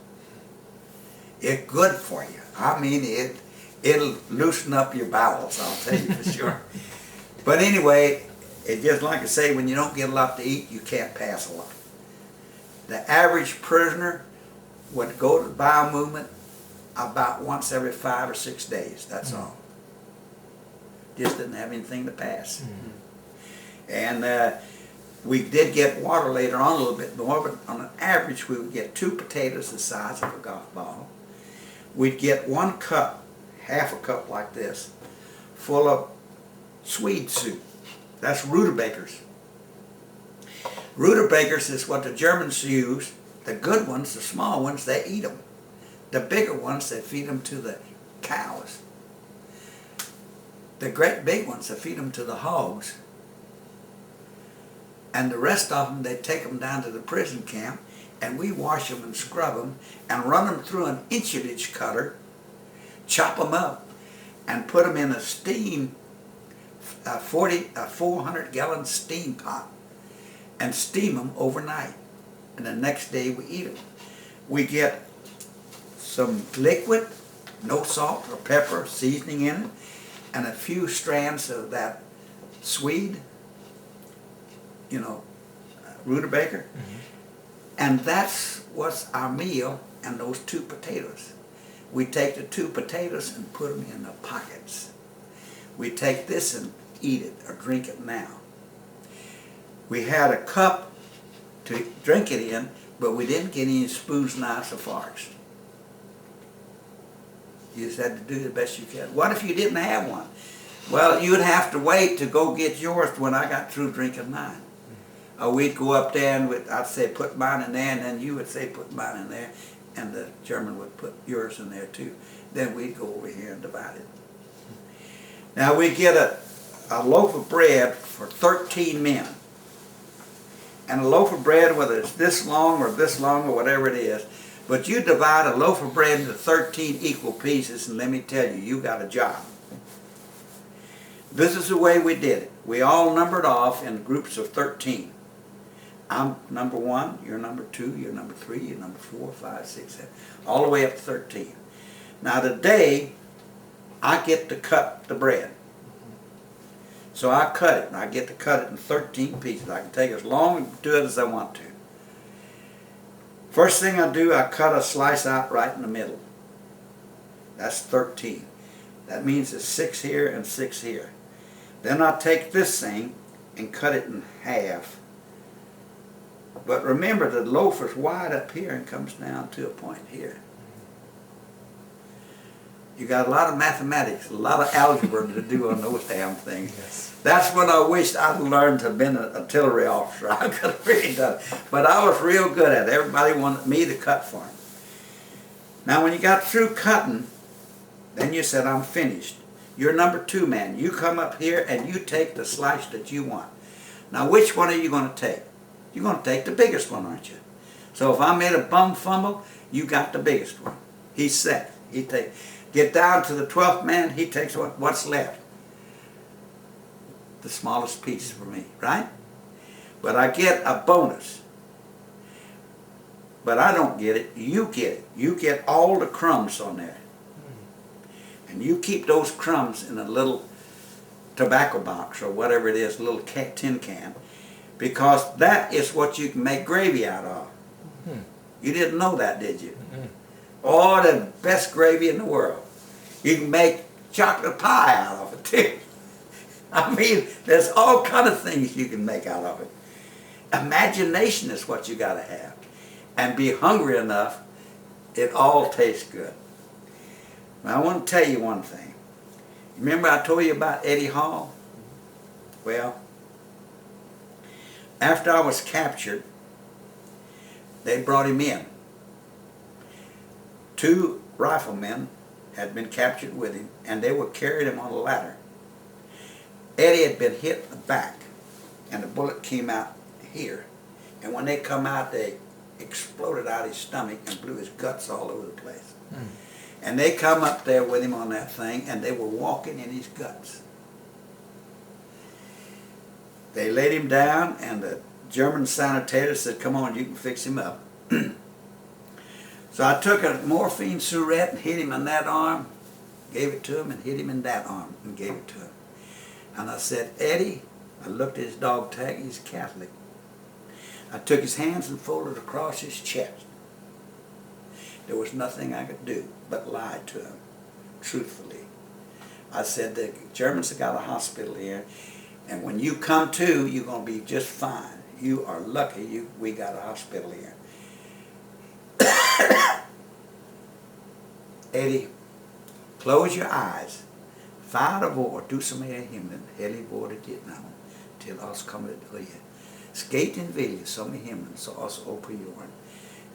It's good for you. I mean, it'll loosen up your bowels, I'll tell you for sure. But anyway, it just like I say, when you don't get a lot to eat, you can't pass a lot. The average prisoner would go to the bowel movement about once every 5 or 6 days, that's all. Just didn't have anything to pass. And we did get water later on a little bit more, but on an average we would get 2 potatoes the size of a golf ball. We'd get 1 cup, half a cup like this, full of Swede soup. That's rutabagas. Rutabagas is what the Germans use. The good ones, the small ones, they eat them. The bigger ones, they feed them to the cows. The great big ones, they feed them to the hogs. And the rest of them, they take them down to the prison camp, and we wash them and scrub them and run them through an inch cutter, chop them up, and put them in a steam, a 400-gallon steam pot, and steam them overnight. And the next day we eat them. We get some liquid, no salt or pepper, seasoning in it, and a few strands of that Swede, you know, rutabaga. And that's what's our meal, and those 2 potatoes. We take the 2 potatoes and put them in the pockets. We take this and eat it or drink it now. We had a cup to drink it in, but we didn't get any spoons, knives, or forks. You just had to do the best you could. What if you didn't have one? Well, you'd have to wait to go get yours when I got through drinking mine. Or we'd go up there and I'd say put mine in there, and then you would say put mine in there, and the German would put yours in there too. Then we'd go over here and divide it. Now we get a loaf of bread for 13 men. And a loaf of bread, whether it's this long or whatever it is, but you divide a loaf of bread into 13 equal pieces, and let me tell you, you got a job. This is the way we did it. We all numbered off in groups of 13. I'm number 1, you're number 2, you're number 3, you're number 4, 5, 6, 7, all the way up to 13. Now today, I get to cut the bread. So I cut it, and I get to cut it in 13 pieces. I can take as long and do it as I want to. First thing I do, I cut a slice out right in the middle. That's 13. That means it's 6 here and 6 here. Then I take this thing and cut it in half. But remember, the loaf is wide up here and comes down to a point here. You got a lot of mathematics, a lot of algebra to do on those damn things. Yes. That's when I wished I'd learned to have been an artillery officer. I could have really done it. But I was real good at it. Everybody wanted me to cut for them. Now when you got through cutting, then you said, I'm finished. You're number 2 man. You come up here and you take the slice that you want. Now which one are you going to take? You're going to take the biggest one, aren't you? So if I made a bum fumble, you got the biggest one. He's set. He take. Get down to the 12th man, he takes what's left. The smallest piece for me, right? But I get a bonus. But I don't get it, you get it. You get all the crumbs on there. And you keep those crumbs in a little tobacco box or whatever it is, a little tin can, because that is what you can make gravy out of. You didn't know that, did you? Oh, the best gravy in the world. You can make chocolate pie out of it too. I mean, there's all kind of things you can make out of it. Imagination is what you got to have. and be hungry enough, it all tastes good. Now, I want to tell you one thing. Remember I told you about Eddie Hall? Well, after I was captured, they brought him in. 2 riflemen had been captured with him, and they were carrying him on a ladder. Eddie had been hit in the back, and the bullet came out here. And when they come out, they exploded out his stomach and blew his guts all over the place. And they come up there with him on that thing, and they were walking in his guts. They laid him down, and the German sanitation said, come on, you can fix him up. So I took a morphine surette and hit him in that arm, gave it to him, and hit him in that arm and gave it to him. And I said, Eddie, I looked at his dog tag, he's Catholic. I took his hands and folded across his chest. There was nothing I could do but lie to him, truthfully. I said, the Germans have got a hospital here, and when you come to, you're going to be just fine. You are lucky we got a hospital here. Eddie, close your eyes. Fire vor, du som är i himlen, hellig vare ditt namn, till oss kommer det höja. Skate din vilja som i himlen, så oss på jorden.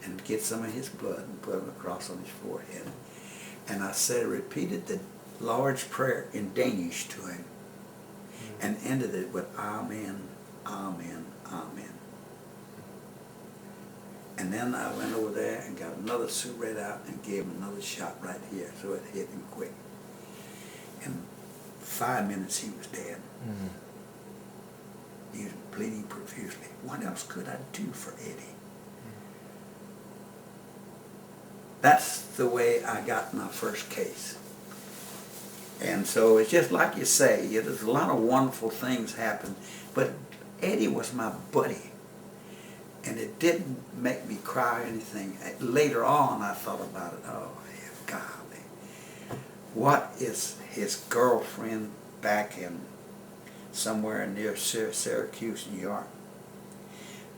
And get some of his blood and put it across on his forehead. And I said, repeated the Lord's Prayer in Danish to him, and ended it with Amen, Amen, Amen. And then I went over there and got another cigarette out and gave him another shot right here, so it hit him quick. In 5 minutes he was dead. He was bleeding profusely. What else could I do for Eddie? That's the way I got my first case. And so it's just like you say, there's a lot of wonderful things happen, but Eddie was my buddy. And it didn't make me cry or anything. Later on I thought about it, oh, golly. What is his girlfriend back in somewhere near Syracuse, New York?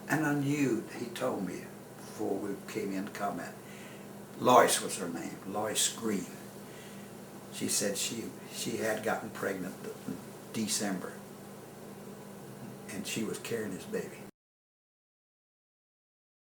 And I knew, he told me before we came into combat, Lois was her name, Lois Green. She said she had gotten pregnant in December, and she was carrying his baby.